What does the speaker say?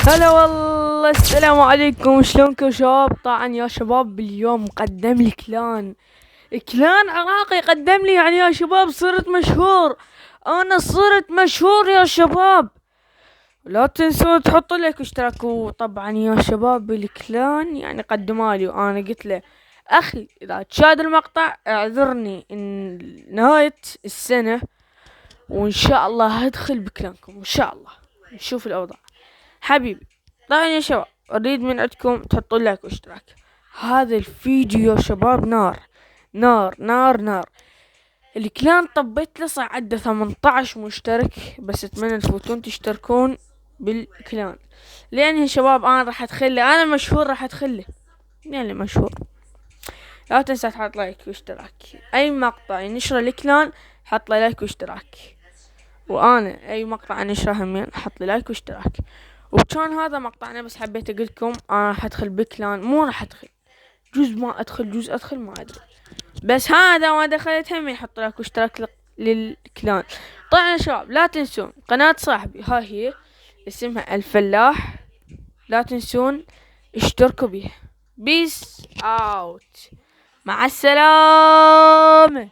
هلا والله، السلام عليكم. شلونكم شباب؟ طبعا يا شباب اليوم قدم لي كلان عراقي، قدم لي يعني يا شباب صرت مشهور. انا صرت مشهور يا شباب. لا تنسوا تحطوا لايك واشتراكوا. طبعا يا شباب الكلان يعني قدمالي وانا قلت له اخي اذا تشاهد المقطع اعذرني ان نهاية السنة، وان شاء الله هدخل بكلانكم ان شاء الله. نشوف الاوضاع حبيبي. طبعا يا شباب اريد من عندكم تحطوا لايك واشتراك. هذا الفيديو يا شباب نار نار نار نار. الكلان طبيت له صعد 18 مشترك، بس اتمنى تفوتون تشتركون بالكلان، لان يا شباب انا راح ادخله، انا مشهور راح ادخله يعني مشهور. لا تنسى تحط لايك واشتراك. اي مقطع ينشره الكلان حط له لايك واشتراك، وانا اي مقطع انشره همين حط لي لايك واشتراك. وكان هذا مقطعنا، بس حبيت اقول لكم انا راح ادخل بكلان، مو راح ادخل جزء، ما ادخل جزء، ادخل ما ادري، بس هذا ما دخلت هم يحط لك واشتراك للكلان. طبعا يا شباب لا تنسون قناة صاحبي، ها هي اسمها الفلاح، لا تنسون اشتركوا بيها. بيس اوت، مع السلامة.